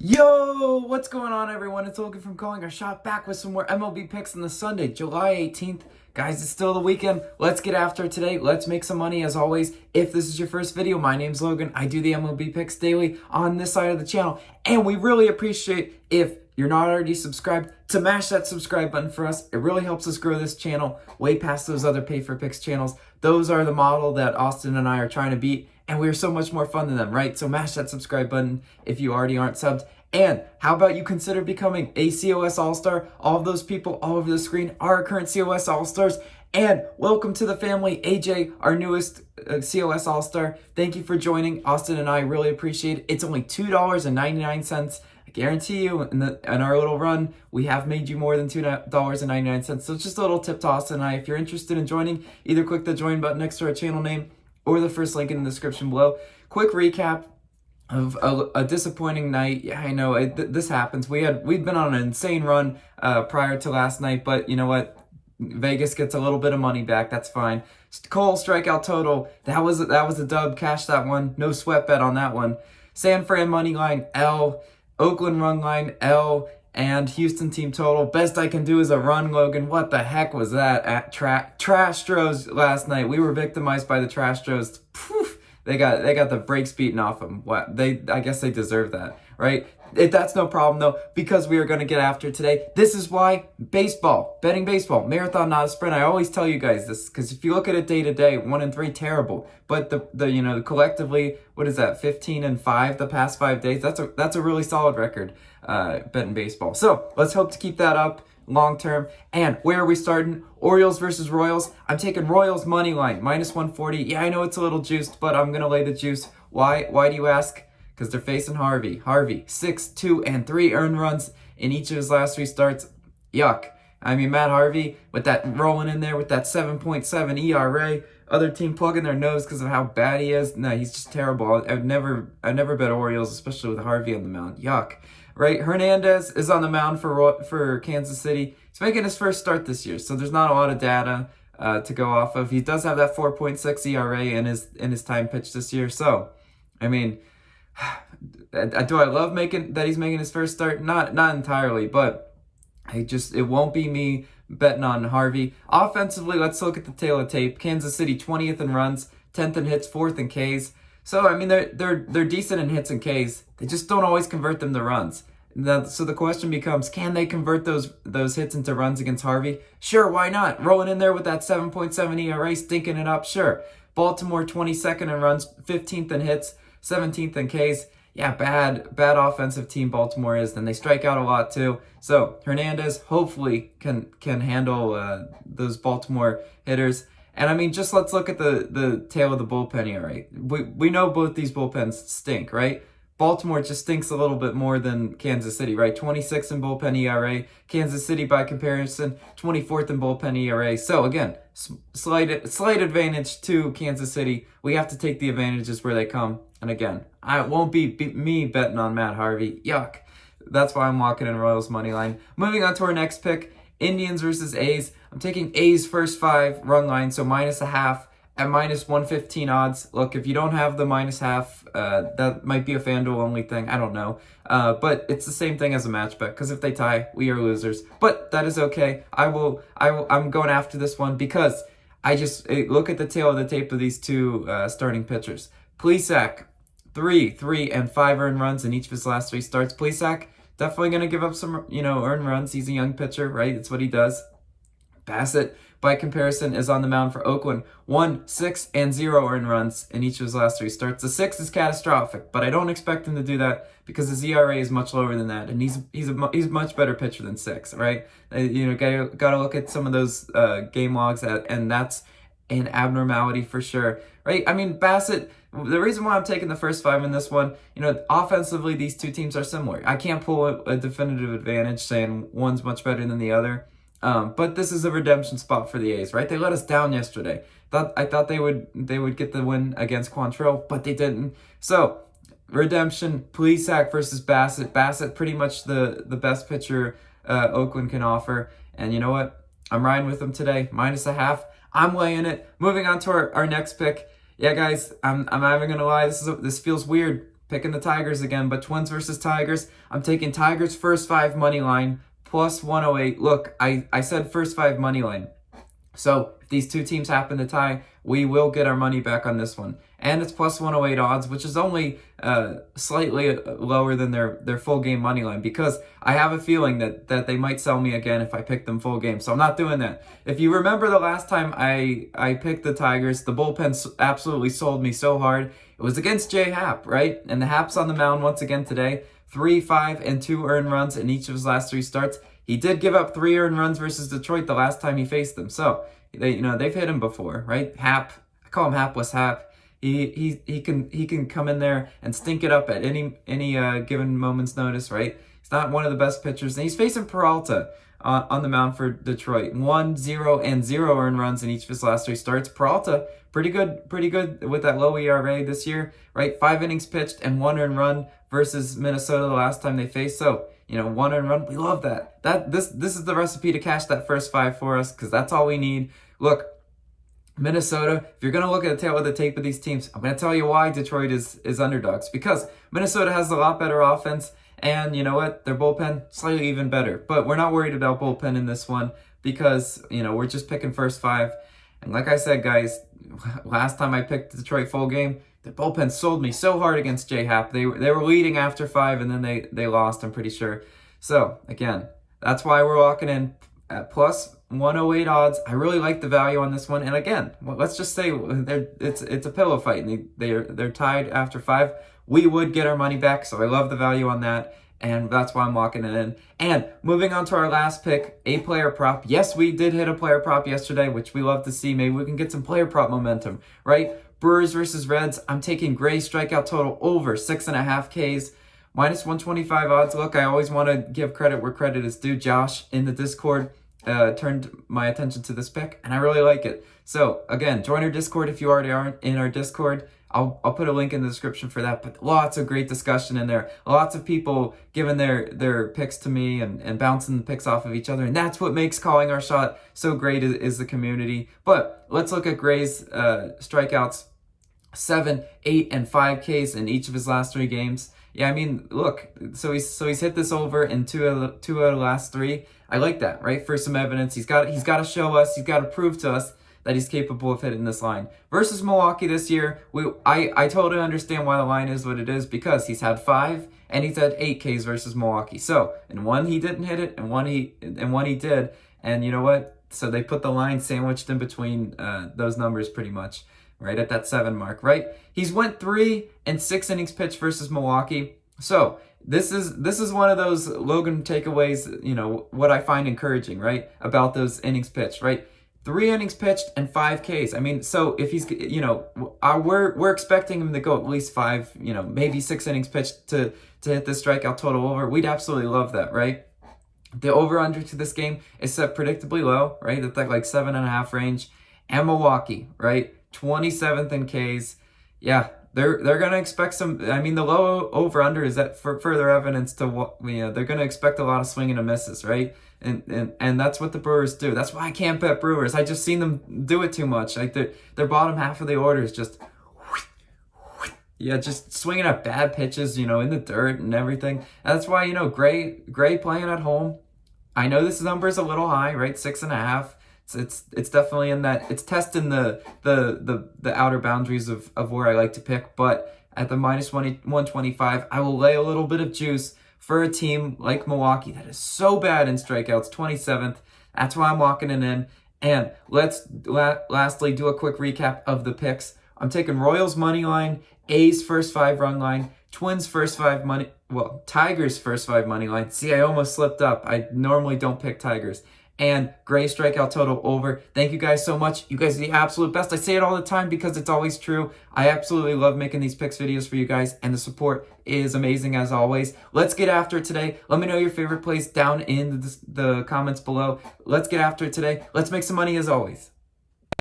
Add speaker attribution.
Speaker 1: Yo, what's going on, everyone? It's Logan from Calling Our Shot, back with some more MLB picks on the Sunday, July 18th. Guys, it's still the weekend. Let's get after it today. Let's make some money as always. If this is your first video, my name's Logan. I do the MLB picks daily on this side of the channel, and we really appreciate if you're not already subscribed to mash that subscribe button for us. It really helps us grow this channel way past those other pay for picks channels. Those are the model that Austin and I are trying to beat, and we're so much more fun than them, right? So mash that subscribe button if you already aren't subbed. And how about you consider becoming a COS All-Star? All of those people all over the screen are current COS All-Stars. And welcome to the family, AJ, our newest COS All-Star. Thank you for joining. Austin and I really appreciate it. It's only $2.99. I guarantee you, in our little run, we have made you more than $2.99. So it's just a little tip to Austin and I. If you're interested in joining, either click the join button next to our channel name or the first link in the description below. Quick recap of a disappointing night. Yeah, I know this happens. We'd been on an insane run prior to last night, but you know what? Vegas gets a little bit of money back. That's fine. Cole strikeout total. That was a dub. Cash that one. No sweat bet on that one. San Fran money line L. Oakland run line L. And Houston team total. Best I can do is a run, Logan. What the heck was that at Trastros last night? We were victimized by the Trastros. Poof. They got the brakes beaten off them. I guess they deserve that, right? That's no problem though, because we are going to get after it today. This is why betting baseball, marathon, not a sprint. I always tell you guys this because if you look at it day to day, 1-3, terrible. But the collectively, what is that? 15-5 the past 5 days. That's a really solid record, betting baseball. So let's hope to keep that up long term. And where are we starting? Orioles versus Royals. I'm taking Royals money line -140. Yeah, I know it's a little juiced, but I'm gonna lay the juice. Why do you ask? Because they're facing Harvey. 6, 2, and 3 earned runs in each of his last 3 starts. Yuck. I mean, Matt Harvey with that rolling in there with that 7.7 ERA. Other team plugging their nose because of how bad he is. No, he's just terrible. I've never bet Orioles, especially with Harvey on the mound. Yuck. Right, Hernandez is on the mound for Kansas City. He's making his first start this year, so there's not a lot of data to go off of. He does have that 4.6 ERA in his time pitch this year. So, I mean, do I love that he's making his first start? Not entirely, but it won't be me betting on Harvey. Offensively, let's look at the tail of tape. Kansas City 20th in runs, 10th in hits, 4th in Ks. So, I mean, they're decent in hits and Ks. They just don't always convert them to runs. So the question becomes, can they convert those hits into runs against Harvey? Sure, why not? Rolling in there with that 7.7 ERA, stinking it up, sure. Baltimore 22nd in runs, 15th in hits, 17th in Ks. Yeah, bad offensive team Baltimore is. Then they strike out a lot too. So Hernandez hopefully can handle those Baltimore hitters. And I mean, just let's look at the tail of the bullpen ERA. We know both these bullpens stink, right? Baltimore just stinks a little bit more than Kansas City, right? 26 in bullpen ERA. Kansas City, by comparison, 24th in bullpen ERA. So again, slight advantage to Kansas City. We have to take the advantages where they come. And again, I won't be me betting on Matt Harvey. Yuck. That's why I'm walking in Royals money line. Moving on to our next pick, Indians versus A's. I'm taking A's first 5 run line, so -0.5 at -115 odds. Look, if you don't have the -0.5, that might be a FanDuel only thing. I don't know. But it's the same thing as a match bet, because if they tie, we are losers. But that is okay. I'm going after this one because I just look at the tail of the tape of these two starting pitchers. Plesac, 3 and 5 earned runs in each of his last 3 starts. Plesac definitely going to give up some, earned runs. He's a young pitcher, right? It's what he does. Bassett, by comparison, is on the mound for Oakland. 1, 6, and 0 earned runs in each of his last 3 starts. The 6 is catastrophic, but I don't expect him to do that because his ERA is much lower than that, and he's a much better pitcher than 6, right? Got to look at some of those game logs, and that's an abnormality for sure, right? I mean, Bassett, the reason why I'm taking the first 5 in this one, offensively, these two teams are similar. I can't pull a definitive advantage saying one's much better than the other. But this is a redemption spot for the A's, right? They let us down yesterday. I thought they would get the win against Quantrill, but they didn't. So, redemption, Plesac versus Bassett. Bassett, pretty much the best pitcher Oakland can offer. And you know what? I'm riding with them today. -0.5. I'm laying it. Moving on to our next pick. Yeah, guys, I'm not even gonna lie. This feels weird. picking the Tigers again, but Twins versus Tigers. I'm taking Tigers first 5 money line plus 108. Look, I said first 5 money line. So if these two teams happen to tie, we will get our money back on this one. And it's plus 108 odds, which is only slightly lower than their full game money line, because I have a feeling that they might sell me again if I pick them full game. So I'm not doing that. If you remember the last time I picked the Tigers, the bullpen absolutely sold me so hard. It was against Jay Happ, right? And the Happ's on the mound once again today. 3, 5, and 2 earned runs in each of his last 3 starts. He did give up 3 earned runs versus Detroit the last time he faced them. So they've hit him before, right? Happ, I call him Hapless Happ. He can come in there and stink it up at any given moment's notice, right? He's not one of the best pitchers, and he's facing Peralta on the mound for Detroit. 1, 0, and 0 earned runs in each of his last 3 starts. Peralta, pretty good with that low ERA this year, right? 5 innings pitched and 1 earned run versus Minnesota the last time they faced. So 1 earned run, we love that. This is the recipe to cash that first 5 for us, because that's all we need. Look, Minnesota, if you're going to look at the tail of the tape of these teams, I'm going to tell you why Detroit is underdogs. Because Minnesota has a lot better offense, and you know what? Their bullpen, slightly even better. But we're not worried about bullpen in this one, because, we're just picking first 5. And like I said, guys, last time I picked Detroit full game, the bullpen sold me so hard against Jay Happ. They were leading after 5, and then they lost, I'm pretty sure. So, again, that's why we're walking in at plus 108 odds. I really like the value on this one. And again, let's just say it's a pillow fight, and they're tied after 5. We would get our money back, so I love the value on that, and that's why I'm locking it in. And moving on to our last pick, a player prop. Yes, we did hit a player prop yesterday, which we love to see. Maybe we can get some player prop momentum, right? Brewers versus Reds. I'm taking Gray strikeout total over 6.5 Ks. Minus 125 odds. Look, I always want to give credit where credit is due. Josh in the Discord turned my attention to this pick, and I really like it. So again, join our Discord if you already aren't in our Discord. I'll put a link in the description for that, but lots of great discussion in there. Lots of people giving their picks to me and bouncing the picks off of each other, and that's what makes Calling Our Shot so great is the community. But let's look at Gray's strikeouts. 7, 8, and 5 Ks in each of his last 3 games. Yeah, I mean, look, so he's hit this over in 2 out of the last 3. I like that, right? For some evidence, he's got to show us, he's got to prove to us that he's capable of hitting this line. Versus Milwaukee this year, I totally understand why the line is what it is, because he's had 5 and he's had 8 Ks versus Milwaukee. So in one he didn't hit it, and one he did, and you know what? So they put the line sandwiched in between those numbers pretty much. Right at that 7 mark, right? He's went 3 and 6 innings pitched versus Milwaukee. So this is one of those Logan takeaways, what I find encouraging, right? About those innings pitched, right? 3 innings pitched and 5 Ks. I mean, so if he's, we're expecting him to go at least 5, maybe 6 innings pitched to hit the strikeout total over. We'd absolutely love that, right? The over-under to this game is set predictably low, right? At that like 7.5 range. And Milwaukee, right? 27th in Ks. Yeah, they're gonna expect some. I mean, the low over under is that for further evidence to what they're gonna expect a lot of swinging and misses, right? And that's what the Brewers do. That's why I can't bet Brewers. I just seen them do it too much. Like their bottom half of the order is just just swinging at bad pitches, in the dirt and everything. And that's why Gray playing at home. I know this number is a little high, right? 6.5. It's definitely in that. It's testing the outer boundaries of where I like to pick, but at the minus 125, I will lay a little bit of juice for a team like Milwaukee that is so bad in strikeouts, 27th. That's why I'm locking it in. And let's lastly do a quick recap of the picks. I'm taking Royals money line, A's first 5 run line, Twins first 5 money. Well, Tigers first 5 money line. See, I almost slipped up. I normally don't pick Tigers. And Gray strikeout total over. Thank you guys so much. You guys are the absolute best. I say it all the time because it's always true. I absolutely love making these picks videos for you guys, and the support is amazing as always. Let's get after it today. Let me know your favorite plays down in the comments below. Let's get after it today. Let's make some money as always.